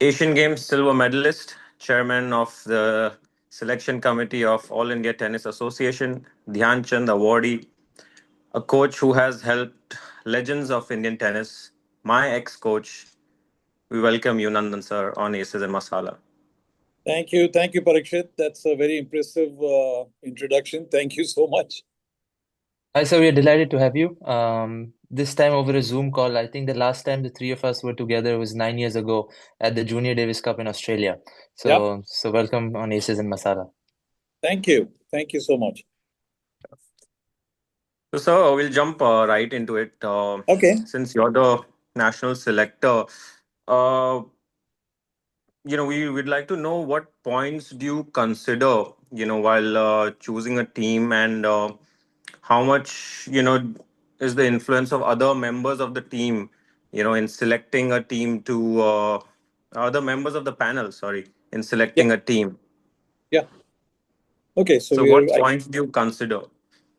Asian Games silver medalist, chairman of the selection committee of All India Tennis Association, Dhyan Chand awardee, a coach who has helped legends of Indian tennis, my ex-coach. We welcome you, Nandan sir, on Aces and Masala. Thank you, Parikshit. That's a very impressive introduction. Thank you so much. Hi, sir. We are delighted to have you. This time over a Zoom call. I think the last time the three of us were together was 9 years ago at the Junior Davis Cup in Australia. Yep. So welcome on Aces and Masala. Thank you. Thank you so much. So, sir, we'll jump right into it. Okay. Since you're the national selector, uh, we'd like to know what points do you consider, while choosing a team, and how much, is the influence of other members of the team, in selecting a team to other members of the panel, sorry, in Yeah. selecting a team. Yeah. Okay. So So, what points do you consider?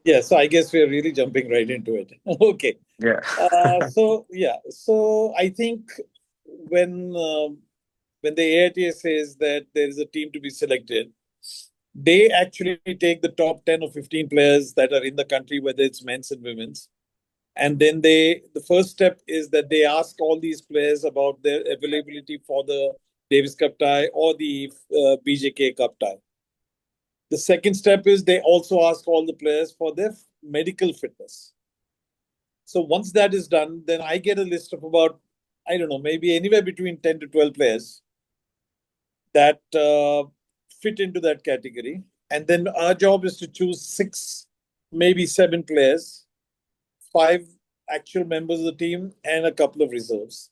yeah. So I guess we're really jumping right into it. Okay. Yeah. So I think when uh, when the AITA says that there is a team to be selected, they actually take the top 10 or 15 players that are in the country, whether it's men's and women's. And then the first step is that they ask all these players about their availability for the Davis Cup tie or the BJK Cup tie. The second step is they also ask all the players for their medical fitness. So once that is done, then I get a list of about, I don't know, maybe anywhere between 10 to 12 players that fit into that category. And then our job is to choose six, maybe seven players, five actual members of the team, and a couple of reserves,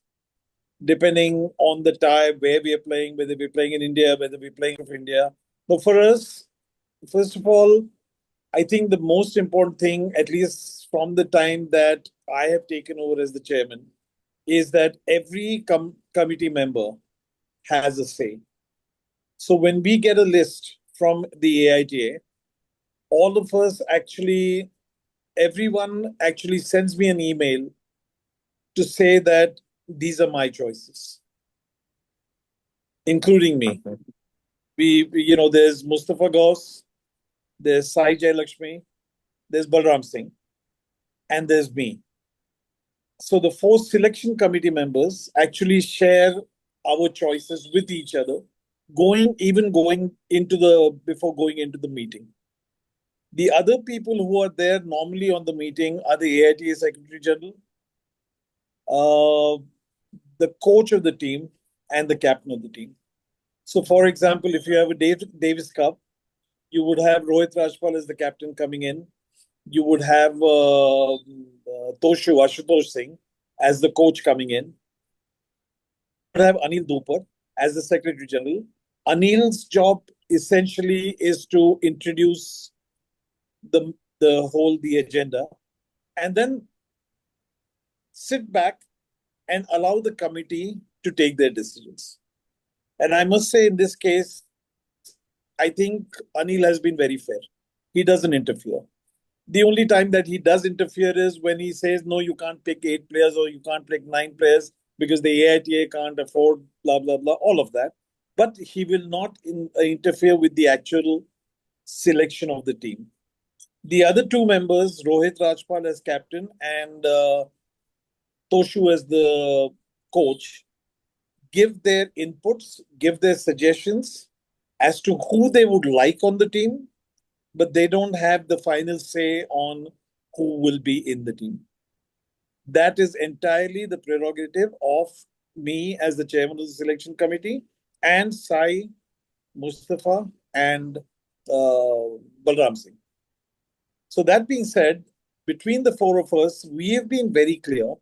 depending on the time, where we are playing, whether we're playing in India, whether we're playing for India. But for us, first of all, I think the most important thing, at least from the time that I have taken over as the chairman, is that every committee member has a say. So when we get a list from the AITA, all of us actually, everyone actually sends me an email to say that these are my choices, including me. There's Mustafa Ghaus, there's Sai Jayalakshmi, there's Balram Singh, and there's me. So the four selection committee members actually share our choices with each other, going before going into the meeting. The other people who are there normally on the meeting are the AITA Secretary General, the coach of the team, and the captain of the team. So, for example, if you have a Davis Cup, you would have Rohit Rajpal as the captain coming in. You would have Ashutosh Singh as the coach coming in. You would have Anil Dupar as the Secretary General. Anil's job essentially is to introduce the agenda, and then sit back and allow the committee to take their decisions. And I must say, in this case, I think Anil has been very fair. He doesn't interfere. The only time that he does interfere is when he says, no, you can't pick 8 players or you can't pick 9 players because the AITA can't afford blah, blah, blah, all of that. But he will not interfere with the actual selection of the team. The other two members, Rohit Rajpal as captain and Toshu as the coach, give their inputs, give their suggestions as to who they would like on the team, but they don't have the final say on who will be in the team. That is entirely the prerogative of me as the chairman of the selection committee and Sai, Mustafa, and Balram Singh. So that being said, between the four of us, we have been very clear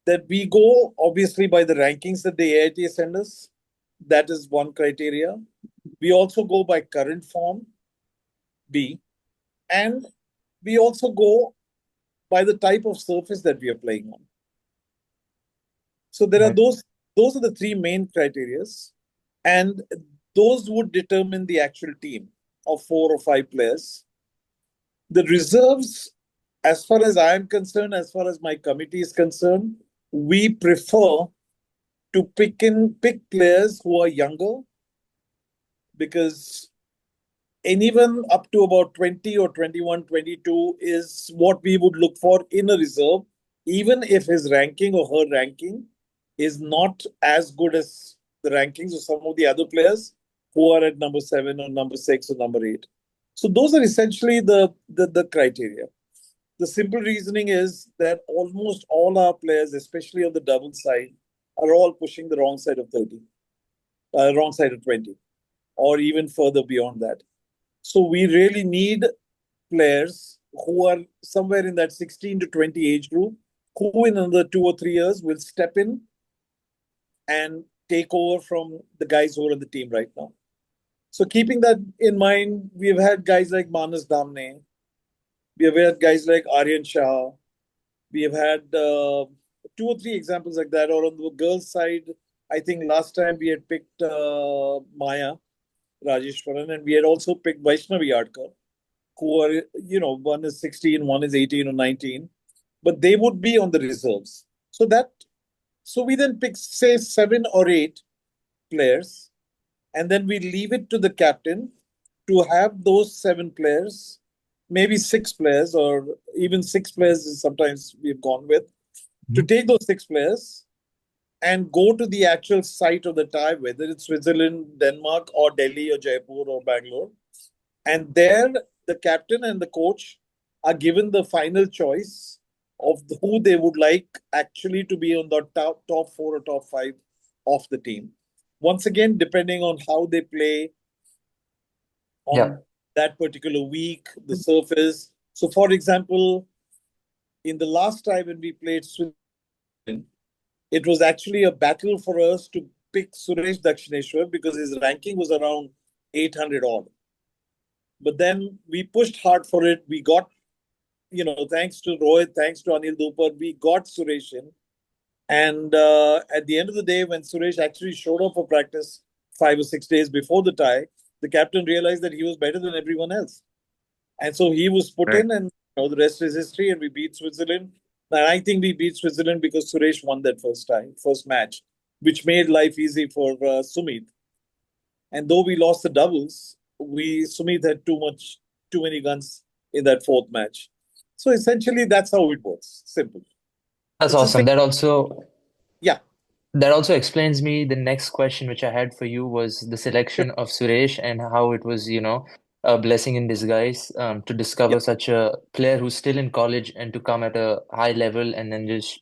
that we go obviously by the rankings that the AITA send us. That is one criteria. We also go by current form, B, and we also go by the type of surface that we are playing on. So there are those are the three main criterias, and those would determine the actual team of 4 or 5 players. The reserves, as far as I am concerned, as far as my committee is concerned, we prefer to pick players who are younger, because anyone up to about 20 or 21, 22 is what we would look for in a reserve, even if his ranking or her ranking is not as good as the rankings of some of the other players who are at number 7 or number 6 or number 8. So those are essentially the criteria. The simple reasoning is that almost all our players, especially on the double side, are all pushing the wrong side of 30, wrong side of 20, or even further beyond that. So we really need players who are somewhere in that 16 to 20 age group, who in another 2 or 3 years will step in and take over from the guys who are on the team right now. So keeping that in mind, we've had guys like Manas Damne, we have had guys like Aryan Shah, we have had 2 or 3 examples like that. Or on the girls' side, I think last time we had picked Maya Rajeshwaran, and we had also picked Vaishnavi Adkar, who are, one is 16, one is 18 or 19, but they would be on the reserves. So we then pick, say, 7 or 8 players, and then we leave it to the captain to have those 7 players, maybe 6 players, or even 6 players is sometimes we've gone with, to take those 6 players and go to the actual site of the tie, whether it's Switzerland, Denmark, or Delhi, or Jaipur, or Bangalore. And there, the captain and the coach are given the final choice of who they would like actually to be on the top 4 or top 5 of the team. Once again, depending on how they play on Yeah. that particular week, the surface. So, for example, in the last time when we played Switzerland, it was actually a battle for us to pick Suresh Dakshineshwar because his ranking was around 800 odd. But then we pushed hard for it. We got, thanks to Rohit, thanks to Anil Dupar, we got Suresh in. And at the end of the day, when Suresh actually showed up for practice 5 or 6 days before the tie, the captain realized that he was better than everyone else. And so he was put Right. in, and the rest is history, and we beat Switzerland. And I think we beat Switzerland because Suresh won that first match, which made life easy for Sumit. And though we lost the doubles, Sumit had too many guns in that fourth match. So essentially, that's how it works. Simple. That's It's the awesome. same. Yeah. That also explains me the next question which I had for you was the Sure. selection of Suresh and how it was, a blessing in disguise, to Yeah. discover such a player who's still in college and to come at a high level and then just,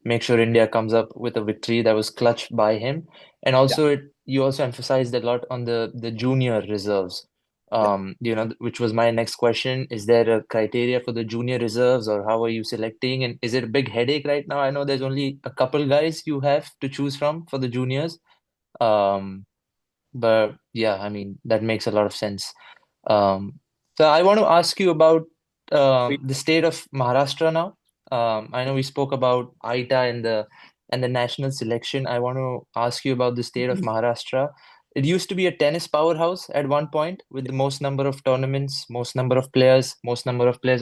make sure India comes up with a victory that was clutched by him. And Yeah. also you also emphasized a lot on the junior reserves. Yeah. Which was my next question. Is there a criteria for the junior reserves, or how are you selecting? And is it a big headache right now? I know there's only a couple guys you have to choose from for the juniors. Um, but yeah, I mean, that makes a lot of sense. Um, so I want to ask you about the state of Maharashtra now. I know we spoke about ITA and the national selection. I want to ask you about the state of Maharashtra. It used to be a tennis powerhouse at one point with the most number of tournaments, most number of players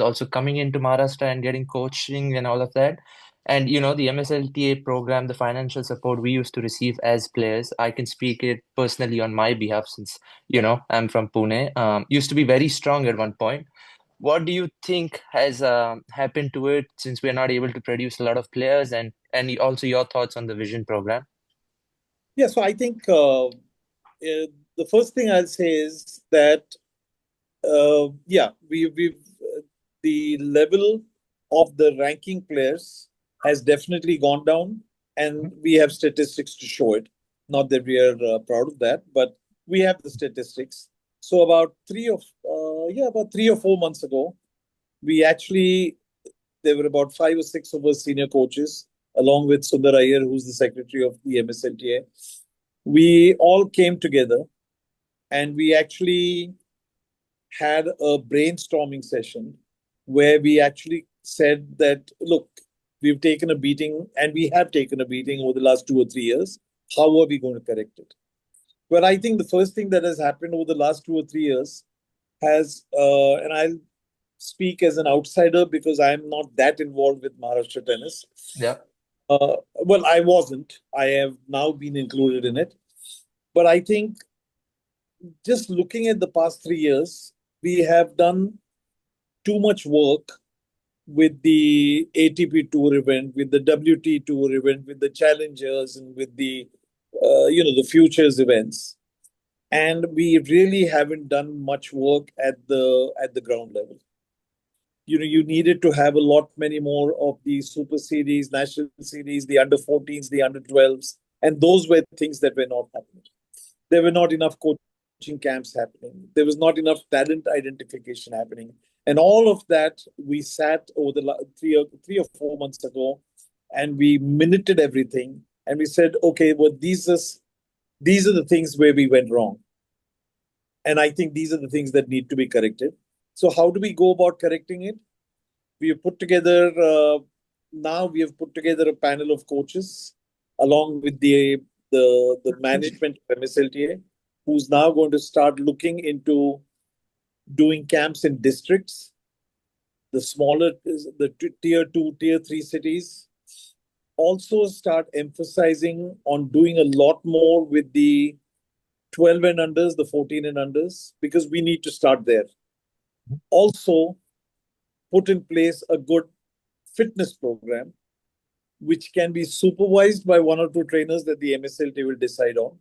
also coming into Maharashtra and getting coaching and all of that. And the MSLTA program, the financial support we used to receive as players, I can speak it personally on my behalf since I'm from Pune. Used to be very strong at one point. What do you think has happened to it since we're not able to produce a lot of players, and also your thoughts on the Vision program? Yeah. So I think the first thing I'll say is that yeah, we've the level of the ranking players has definitely gone down, and we have statistics to show it. Not that we are proud of that, but we have the statistics. So about 3 or 4 months ago, we actually there were about 5 or 6 of us senior coaches, along with Sundar Iyer, who's the secretary of the MSLTA. We all came together, and we actually had a brainstorming session where we actually said that, look, we've taken a beating, and we have taken a beating over the last 2 or 3 years. How are we going to correct it? Well, I think the first thing that has happened over the last 2 or 3 years and I'll speak as an outsider because I'm not that involved with Maharashtra tennis. Yeah. Well, I wasn't. I have now been included in it. But I think just looking at the past 3 years, we have done too much work with the ATP Tour event, with the WT Tour event, with the Challengers, and with the the Futures events, and we really haven't done much work at the ground level. You needed to have a lot many more of the Super Series, National Series, the under 14s, the under 12s, and those were things that were not happening. There were not enough coaching camps happening. There was not enough talent identification happening. And all of that, we sat over the 3 or 4 months ago, and we minuted everything, and we said, okay, well, these are the things where we went wrong, and I think these are the things that need to be corrected. So how do we go about correcting it? We have put together now we have put together a panel of coaches along with the management of MSLTA, who's now going to start looking into doing camps in districts, the smaller, the tier two, tier three cities. Also, start emphasizing on doing a lot more with the 12 and unders, the 14 and unders, because we need to start there. Also, put in place a good fitness program, which can be supervised by one or two trainers that the MSLT will decide on.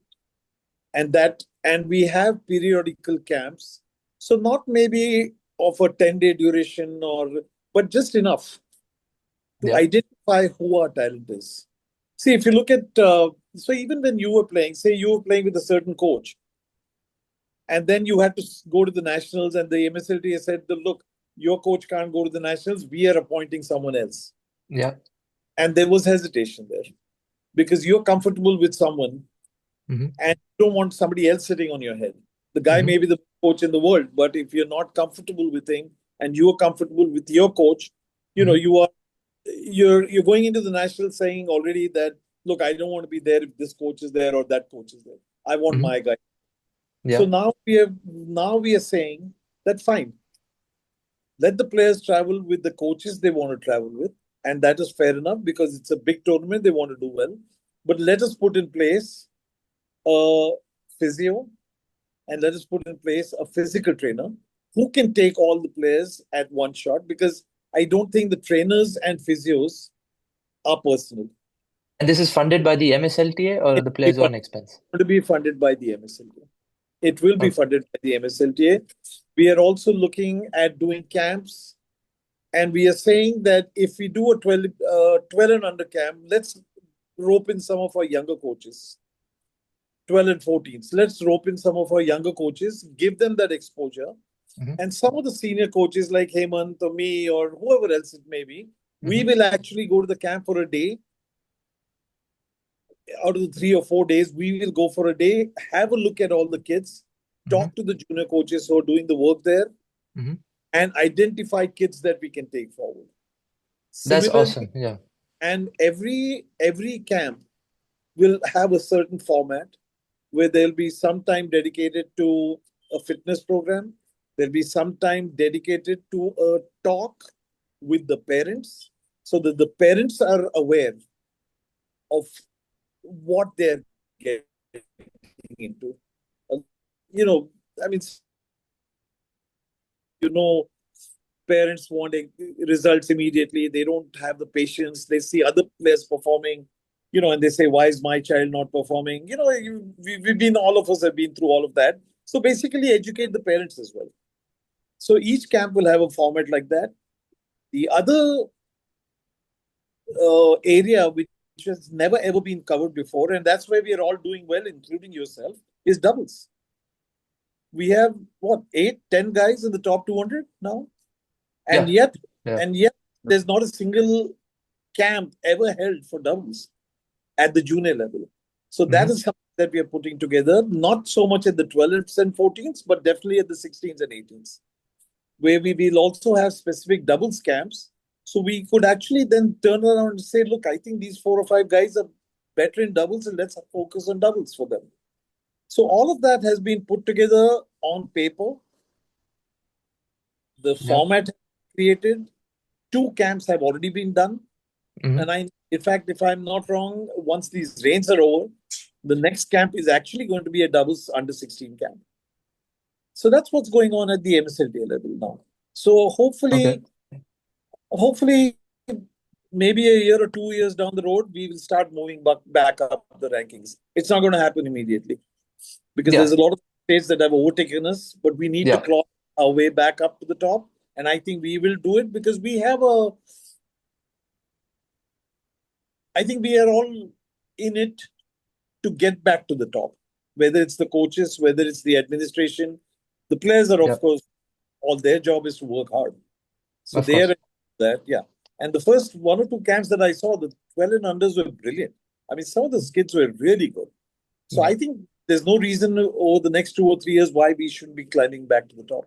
And we have periodical camps. So not maybe of a 10-day duration but just enough to identify who our talent is. See, if you look at, so even when you were playing, say you were playing with a certain coach, and then you had to go to the nationals, and the MSLT said, look, your coach can't go to the nationals, we are appointing someone else. Yeah. And there was hesitation there because you're comfortable with someone and you don't want somebody else sitting on your head. The guy may be the coach in the world, but if you're not comfortable with him and you're comfortable with your coach, you're going into the national saying already that, look, I don't want to be there if this coach is there or that coach is there. I want my guy. Yeah. So now we are saying that fine. Let the players travel with the coaches they want to travel with. And that is fair enough because it's a big tournament. They want to do well. But let us put in place a physio and let us put in place a physical trainer who can take all the players at one shot, because I don't think the trainers and physios are personal. And this is funded by the MSLTA or the player's own expense? It will be funded by the MSLTA. It will be funded by the MSLTA. We are also looking at doing camps. And we are saying that if we do a 12 and under camp, let's rope in some of our younger coaches, 12 and 14s. Let's rope in some of our younger coaches, give them that exposure. And some of the senior coaches like Hemant or me or whoever else it may be, we will actually go to the camp for a day. Out of the 3 or 4 days, we will go for a day, have a look at all the kids, talk to the junior coaches who are doing the work there, and identify kids that we can take forward. That's awesome. Yeah. And every camp will have a certain format where there'll be some time dedicated to a fitness program. There'll be some time dedicated to a talk with the parents so that the parents are aware of what they're getting into. I mean, parents want results immediately. They don't have the patience. They see other players performing, and they say, why is my child not performing? All of us have been through all of that. So basically educate the parents as well. So each camp will have a format like that. The other area which has never ever been covered before, and that's why we are all doing well, including yourself, is doubles. We have, 8-10 guys in the top 200 now? And yet there's not a single camp ever held for doubles at the junior level. So that is something that we are putting together, not so much at the 12s and 14s, but definitely at the 16s and 18s, where we will also have specific doubles camps. So we could actually then turn around and say, look, I think these 4 or 5 guys are better in doubles, and let's focus on doubles for them. So all of that has been put together on paper. The format created. 2 camps have already been done. And I In fact, if I'm not wrong, once these rains are over, the next camp is actually going to be a doubles under 16 camp. So that's what's going on at the MSLT level now. So Okay. hopefully, maybe a year or 2 years down the road, we will start moving back up the rankings. It's not going to happen immediately because Yeah. there's a lot of states that have overtaken us, but we need to Yeah. claw our way back up to the top. And I think we will do it because I think we are all in it to get back to the top, whether it's the coaches, whether it's the administration. The players are, Yeah. of course, all their job is to work hard. So Of they are course. that, yeah. And the first one or two camps that I saw, the 12 and unders were brilliant. I mean, some of the kids were really good. So Yeah. I think there's no reason over the next 2 or 3 years why we shouldn't be climbing back to the top.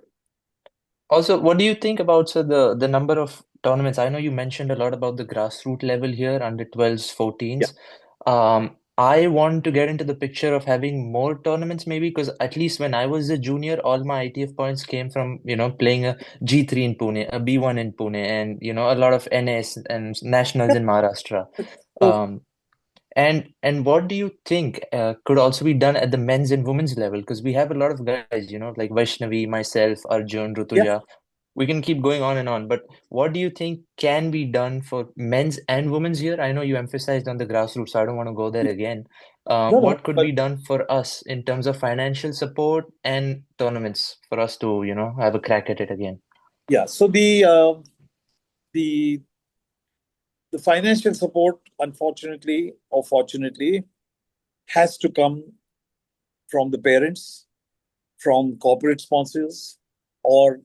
Also, what do you think about, sir, the number of tournaments? I know you mentioned a lot about the grassroots level here, under 12s, Yeah. 14s. I want to get into the picture of having more tournaments, maybe, because at least when I was a junior, all my ITF points came from, playing a G3 in Pune, a B1 in Pune, and, a lot of NS and nationals in Maharashtra. So, Um, and what do you think could also be done at the men's and women's level? Because we have a lot of guys, like Vaishnavi, myself, Arjun, yeah. Rutuja. We can keep going on and on, but what do you think can be done for men's and women's here? I know you emphasized on the grassroots, so I don't want to go there again. No, no. What could But be done for us in terms of financial support and tournaments for us to, have a crack at it again? yeah. So the the financial support, unfortunately or fortunately, has to come from the parents, from corporate sponsors, or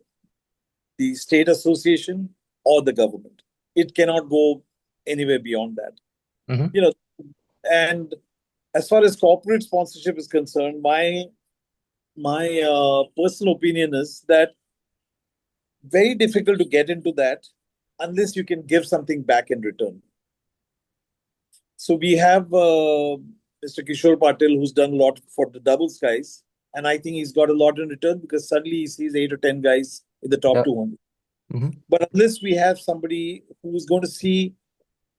the state association, or the government. It cannot go anywhere beyond that. Mm-hmm. You know, and as far as corporate sponsorship is concerned, my personal opinion is that very difficult to get into that unless you can give something back in return. So we have Mr. Kishore Patil, who's done a lot for the doubles guys, and I think he's got a lot in return because suddenly he sees 8 or 10 guys in the top Yeah. 200. Mm-hmm. But unless we have somebody who's going to see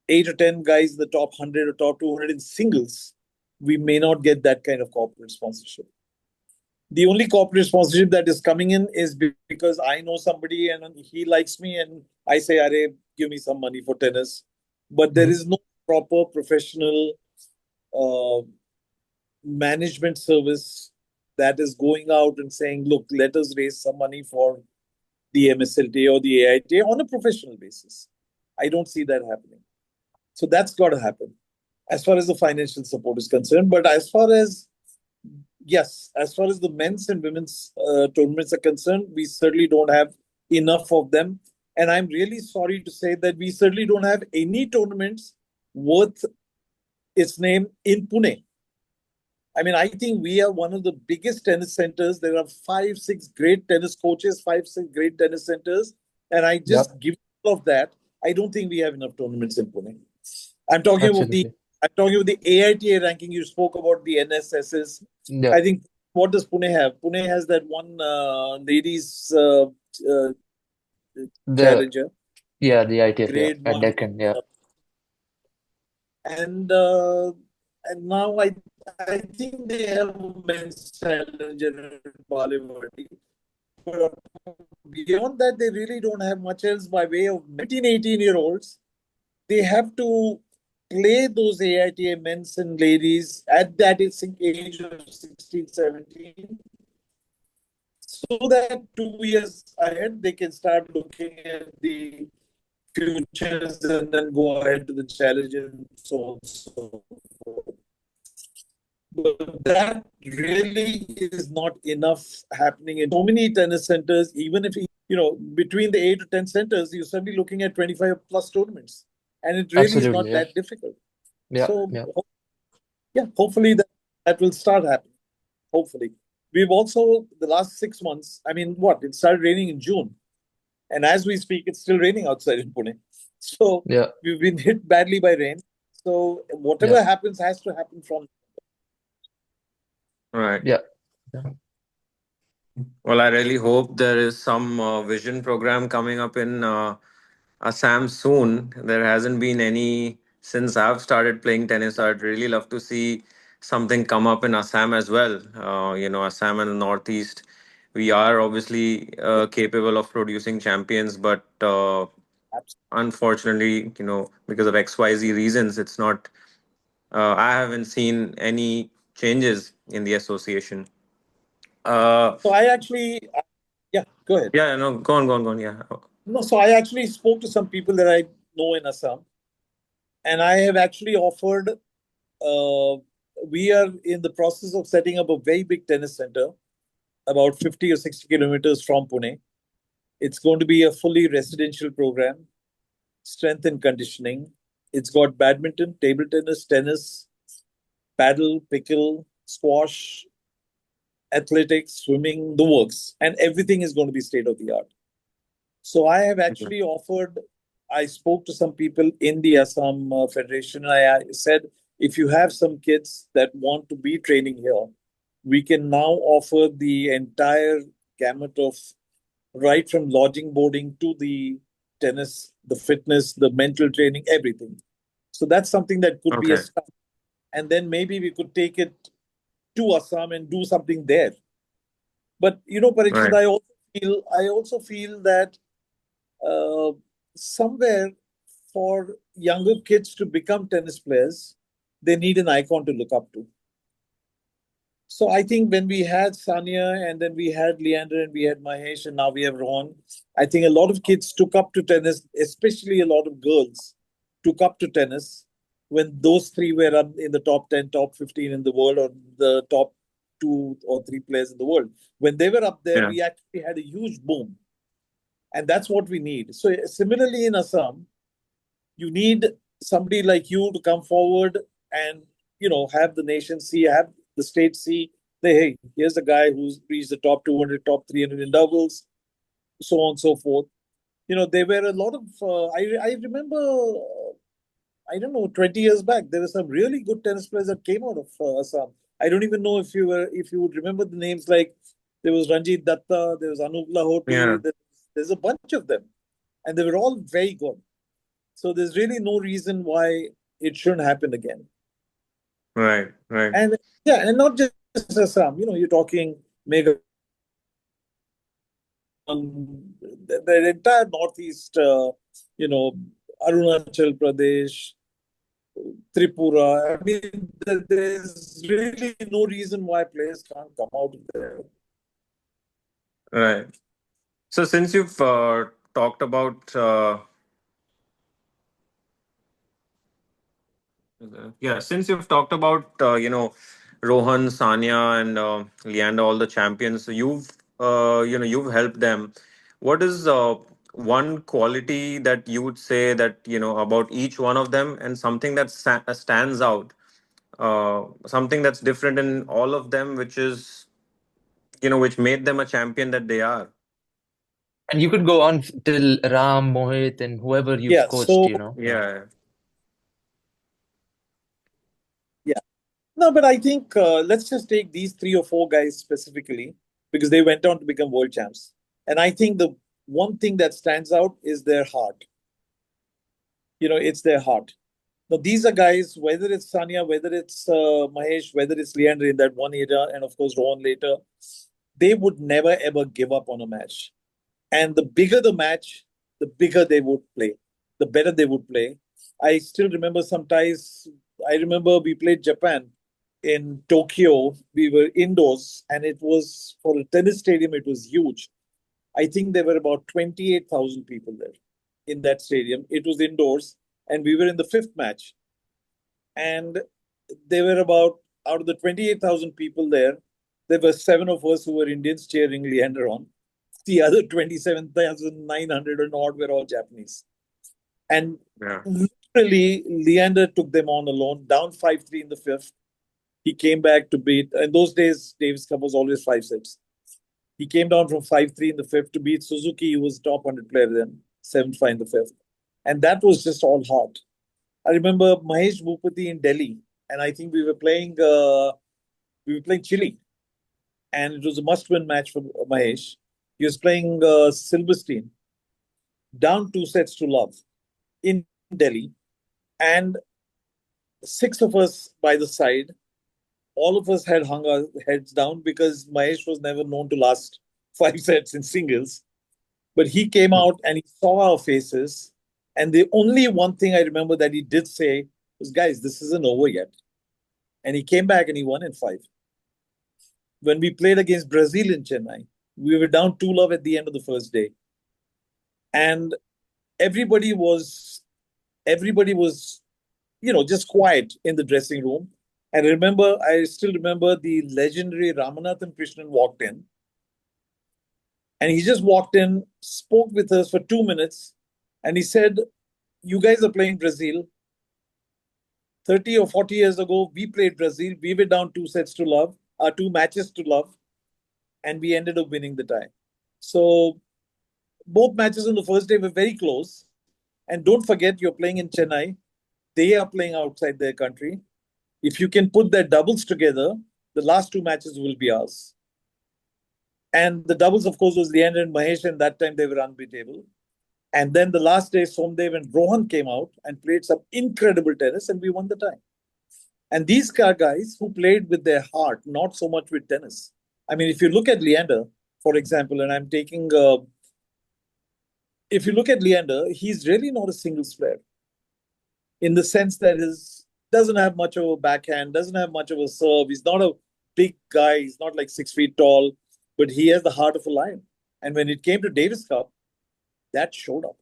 8 or 10 guys in the top 100 or top 200 in singles, we may not get that kind of corporate sponsorship. The only corporate sponsorship that is coming in is because I know somebody and he likes me, and I say, "Are, give me some money for tennis." But there Mm-hmm. is no proper professional uh, management service that is going out and saying, "Look, let us raise some money for the MSLT or the AITA on a professional basis." I don't see that happening. So that's got to happen as far as the financial support is concerned. But as far as yes, as far as the men's and women's tournaments are concerned, we certainly don't have enough of them. And I'm really sorry to say that we certainly don't have any tournaments worth its name in Pune. I mean, I think we are one of the biggest tennis centers. There are 5, 6 great tennis coaches, 5, 6 great tennis centers. And I Yeah, just give all of that. I don't think we have enough tournaments in Pune. I'm talking about the absolutely. I'm talking about the AITA ranking. You spoke about the NSSs. Yeah, I think what does Pune have? Pune has that one ladies the challenger, the ITF, yeah, grade at one, Deccan, yeah. and uh, and now I think they have a men's challenger at Balewadi. But beyond that, they really don't have much else by way of 19, 18-year-olds. They have to play those AITA men's and ladies at that age of 16, 17, so that 2 years ahead they can start looking at the futures and then go ahead to the challenge and so on and so forth. But that really is not enough happening in so many tennis centers. Even if between the 8 to 10 centers, you're suddenly looking at 25 plus tournaments, and it really is Absolutely, not yeah. that difficult. Yeah, So yeah. yeah, hopefully that will start happening. Hopefully, we've also the last 6 months. I mean, what it started raining in June, and as we speak, it's still raining outside in Pune. So Yeah, we've been hit badly by rain. So yeah, whatever happens has to happen from. Right. yeah. Yeah. Well, I really hope there is some vision program coming up in Assam soon. There hasn't been any since I've started playing tennis, I'd really love to see something come up in Assam as well. Assam and the Northeast, we are obviously capable of producing champions, but unfortunately, because of XYZ reasons, it's not. I haven't seen any changes in the association. Uh, So I actually, yeah, go ahead. yeah, no, go on, yeah. No, so I actually spoke to some people that I know in Assam, and I have actually offered. Uh, we are in the process of setting up a very big tennis center, about 50 or 60 kilometers from Pune. It's going to be a fully residential program, strength and conditioning. It's got badminton, table tennis, tennis, paddle, pickle, squash, athletics, swimming, the works, and everything is going to be state of the art. So I have Mhm. actually offered. I spoke to some people in the Assam Federation, and I said, if you have some kids that want to be training here, we can now offer the entire gamut of right from lodging, boarding to the tennis, the fitness, the mental training, everything. So that's something that could be a Okay, start. And then maybe we could take it to Assam and do something there. But Parikshit, right. I also feel that uh, somewhere for younger kids to become tennis players, they need an icon to look up to. So I think when we had Sania and then we had Leander and we had Mahesh and now we have Ron, I think a lot of kids took up to tennis, especially a lot of girls took up to tennis when those three were in the top 10, top 15 in the world, or the top two or three players in the world. When they were up there, Yeah, we actually had a huge boom. And that's what we need. So similarly in Assam, you need somebody like you to come forward and have the nation see, have the state see. Hey, here's a guy who's reached the top 200, top 300 in doubles, so on and so forth. There were a lot of. I remember. I don't know. 20 years back, there were some really good tennis players that came out of Assam. I don't even know if you would remember the names. Like there was Ranjit Datta, there was Anup yeah, Lahote. There's a bunch of them, and they were all very good. So there's really no reason why it shouldn't happen again. right, right, And yeah, and not just Assam. You're talking the entire Northeast. Arunachal Pradesh, Tripura. I mean, there's really no reason why players can't come out of there. right. So since you've talked about since you've talked about Rohan, Sanya, and Leander, all the champions, so you've helped them. What is one quality that you would say that about each one of them, and something that stands out, something that's different in all of them, which is which made them a champion that they are? And you could go on till Ram, Mohit, and whoever you've Yeah. coached, So Yeah. Yeah, yeah. No, but I think let's just take these three or four guys specifically because they went on to become world champs. And I think the one thing that stands out is their heart. It's their heart. Now, these are guys, whether it's Sania, whether it's Mahesh, whether it's Leander in that one era, and of course, Rohan later, they would never ever give up on a match. And the bigger the match, the bigger they would play, the better they would play. I still remember sometimes, I remember we played Japan in Tokyo. We were indoors, and it was for a tennis stadium, it was huge. I think there were about 28,000 people there in that stadium. It was indoors, and we were in the fifth match. And there were about, out of the 28,000 people there were seven of us who were Indians cheering Leander on. The other 27,900 and odd were all Japanese. And yeah, literally, Leander took them on alone, down 5-3 in the fifth. He came back to beat, in those days, Davis Cup was always 5 sets. He came down from 5-3 in the fifth to beat Suzuki, who was top 100 player then, 7-5 in the fifth. And that was just all heart. I remember Mahesh Bhupati in Delhi, and I think we were playing Chile, and it was a must-win match for Mahesh. He was playing Silverstein, down 2 sets to love in Delhi, and six of us by the side. All of us had hung our heads down because Mahesh was never known to last 5 sets in singles. But he came out and he saw our faces. And the only one thing I remember that he did say was, guys, this isn't over yet. And he came back and he won in five. When we played against Brazil in Chennai, we were down 2-love at the end of the first day. And everybody was everybody was just quiet in the dressing room. And I still remember the legendary Ramanathan Krishnan walked in, and he just walked in, spoke with us for 2 minutes, and he said, you guys are playing Brazil. 30 or 40 years ago, we played Brazil. We were down 2 sets to love, 2 matches to love, and we ended up winning the tie. So both matches on the first day were very close. And don't forget, you're playing in Chennai. They are playing outside their country. If you can put their doubles together, the last 2 matches will be ours. And the doubles, of course, was Leander and Mahesh, and that time they were unbeatable. And then the last day, Somdev and Rohan came out and played some incredible tennis, and we won the tie. And these are guys who played with their heart, not so much with tennis. I mean, if you look at Leander, for example, and if you look at Leander, he's really not a singles player in the sense that he doesn't have much of a backhand, doesn't have much of a serve. He's not a big guy. He's not like 6 feet tall, but he has the heart of a lion. And when it came to Davis Cup, that showed up.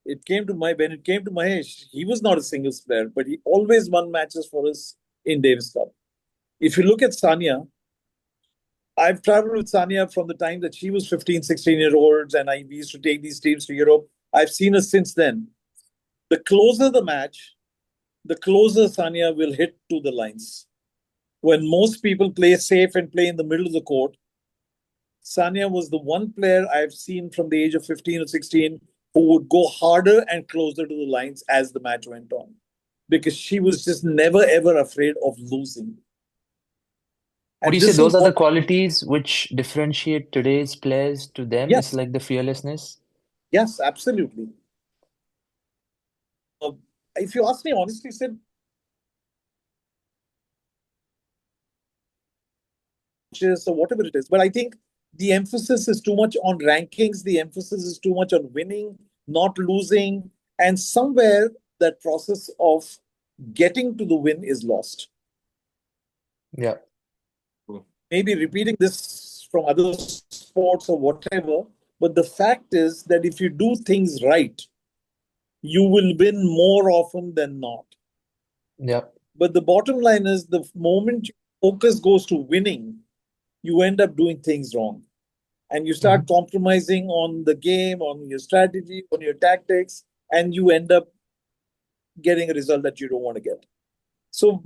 When it came to Mahesh, he was not a singles player, but he always won matches for us in Davis Cup. If you look at Sania, I've traveled with Sania from the time that she was 15, 16-year-olds, and we used to take these teams to Europe. I've seen her since then. The closer the match, the closer Sania will hit to the lines. When most people play safe and play in the middle of the court, Sania was the one player I've seen from the age of 15 or 16 who would go harder and closer to the lines as the match went on, because she was just never, ever afraid of losing. Would And you say this is those are the what, qualities which differentiate today's players to them? It's yes, like the fearlessness. yes, absolutely. If you ask me honestly, Sid, or whatever it is, but I think the emphasis is too much on rankings. The emphasis is too much on winning, not losing. And somewhere that process of getting to the win is lost. Yeah. Maybe repeating this from other sports or whatever, but the fact is that if you do things right, you will win more often than not. Yeah. But the bottom line is, the moment your focus goes to winning, you end up doing things wrong. And you start compromising on the game, on your strategy, on your tactics, and you end up getting a result that you don't want to get. So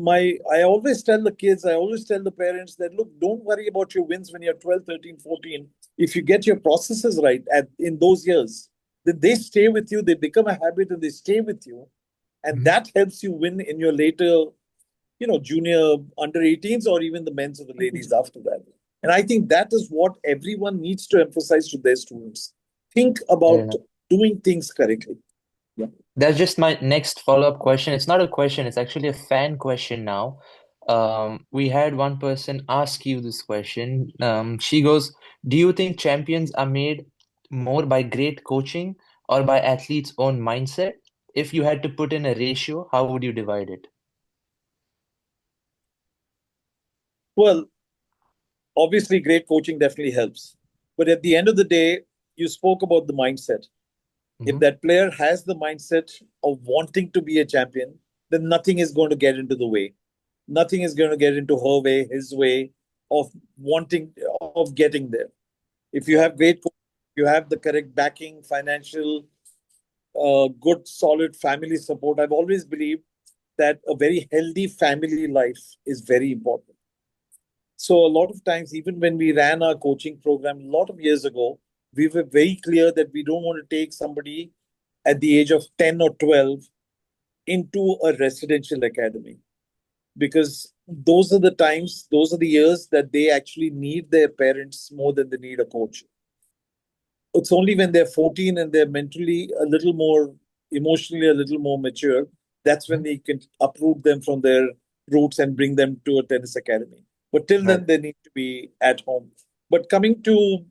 I always tell the kids, I always tell the parents that, look, don't worry about your wins when you're 12, 13, 14. If you get your processes right in those years, then they stay with you, they become a habit and they stay with you. And that helps you win in your later, junior under 18s, or even the men's or the ladies after that. And I think that is what everyone needs to emphasize to their students. Think about doing things correctly. Yeah. That's just my next follow-up question. It's not a question, it's actually a fan question now. We had one person ask you this question. She goes, do you think champions are made more by great coaching or by athletes' own mindset? If you had to put in a ratio, how would you divide it? Well, obviously, great coaching definitely helps. But at the end of the day, you spoke about the mindset. If that player has the mindset of wanting to be a champion, then nothing is going to get into the way. Nothing is going to get into her way, his way of getting there. If you have great coaching, you have the correct backing, financial, good, solid family support. I've always believed that a very healthy family life is very important. So a lot of times, even when we ran our coaching program a lot of years ago, we were very clear that we don't want to take somebody at the age of 10 or 12 into a residential academy, because those are the years that they actually need their parents more than they need a coach. It's only when they're 14 and they're mentally a little more, emotionally a little more mature, That's when Mhm. we can uproot them from their roots and bring them to a tennis academy. But till Right. then, they need to be at home. But coming to,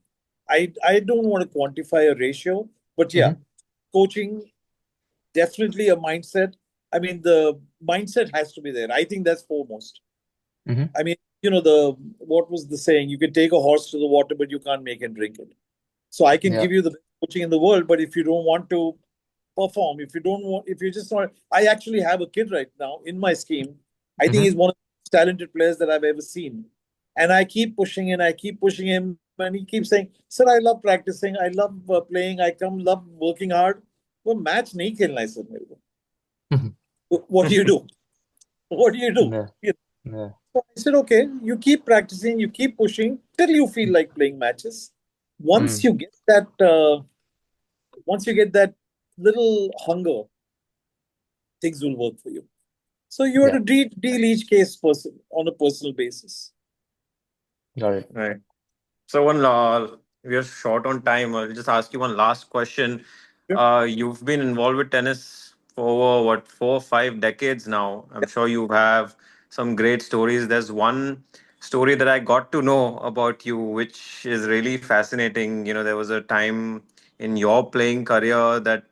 I don't want to quantify a ratio, but yeah, Mhm. coaching, definitely a mindset. I mean, the mindset has to be there. I think that's foremost. Mhm. I mean, the what was the saying? You can take a horse to the water, but you can't make it drink it. So I can Yeah. give you the best coaching in the world, but if you don't want to perform, if you just want, I actually have a kid right now in my scheme. I think he's Mhm. one of the most talented players that I've ever seen. And I keep pushing and I keep pushing him, and he keeps saying, "Sir, I love practicing. I love playing. I come love working hard." वो match नहीं खेलना है sir मेरे Mhm. को. What do you do? What do you do? Yeah. You know, Yeah. so I said, okay, you keep practicing, you keep pushing till you feel like playing matches. Once Mm. you get that, once you get that little hunger, things will work for you. So you have Yeah. to deal each case person on a personal basis. Got it. Right. So we are short on time. I'll just ask you one last question. Sure. You've been involved with tennis for over what 4 or 5 decades now. I'm Yeah. sure you have some great stories. There's one story that I got to know about you, which is really fascinating. There was a time in your playing career that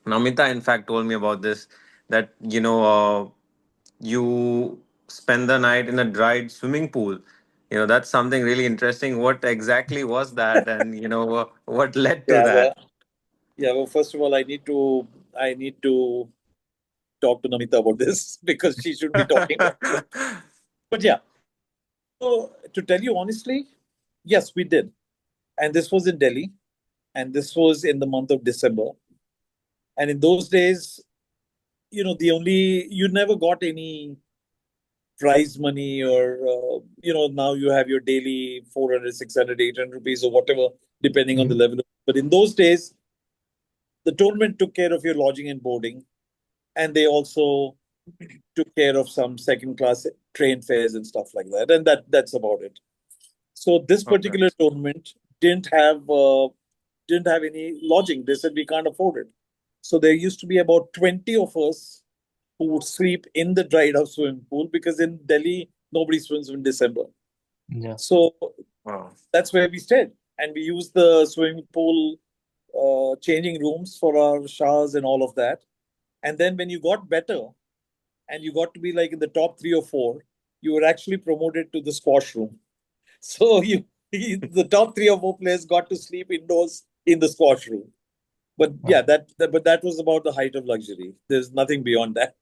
Namita, in fact, told me about this. That you spend the night in a dried swimming pool. That's something really interesting. What exactly was that, and what led to Yeah. that? Well, first of all, I need to talk to Namita about this because she should be talking about it. But yeah, so to tell you honestly, yes, we did. And this was in Delhi, and this was in the month of December. And in those days, the only, you never got any prize money, or now you have your daily 400, 600, 800 rupees or whatever, depending on the Mhm. level. But in those days, the tournament took care of your lodging and boarding, and they also took care of some second class train fares and stuff like that, and that's about it. So this Okay. particular tournament didn't have any lodging. They said we can't afford it. So there used to be about 20 of us who would sleep in the dried up swimming pool, because in Delhi nobody swims in December. Yeah. So Wow. that's where we stayed, and we used the swimming pool changing rooms for our showers and all of that. And then when you got better and you got to be like in the top 3 or 4, you were actually promoted to the squash room. So the top 3 or 4 players got to sleep indoors in the squash room. But yeah, Wow. that was about the height of luxury. There's nothing beyond that.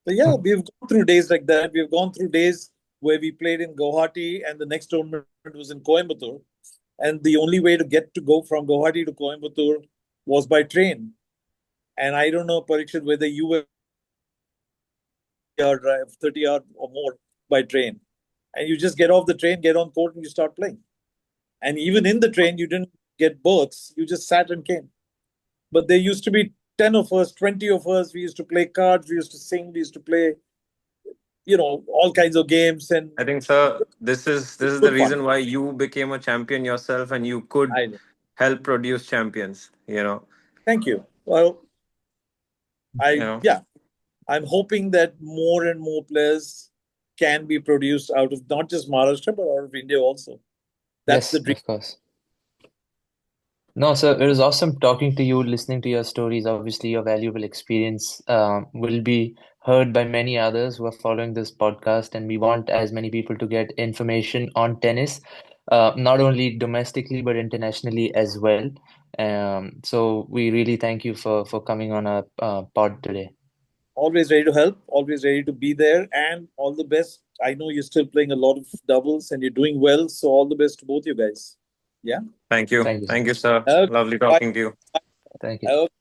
So yeah, Mhm. we've gone through days like that. We've gone through days where we played in Guwahati and the next tournament was in Coimbatore. And the only way to get to go from Guwahati to Coimbatore was by train. And I don't know, Parikshit, whether you ever done that. It's like a 30-hour drive, 30 hour or more by train. And you just get off the train, get on court, and you start playing. And even in the train, you didn't get berths. You just sat and came. But there used to be 10 of us, 20 of us. We used to play cards. We used to sing. We used to play, all kinds of games, and I think, sir, this is the good fun. reason why you became a champion yourself, and you could I know. help produce champions. Thank you. Well, You know. yeah, I'm hoping that more and more players can be produced out of not just Maharashtra, but out of India also. That's the Yes, dream. of course. No, sir, it was awesome talking to you, listening to your stories. Obviously, your valuable experience will be heard by many others who are following this podcast, and we want as many people to get information on tennis, not only domestically but internationally as well. So we really thank you for coming on our pod today. Always ready to help, always ready to be there, and all the best. I know you're still playing a lot of doubles and you're doing well, so all the best to both you guys. Yeah. Thank you. Thank you, sir. Thank you, sir. Okay. Lovely Bye. talking to you. Thank you. Okay.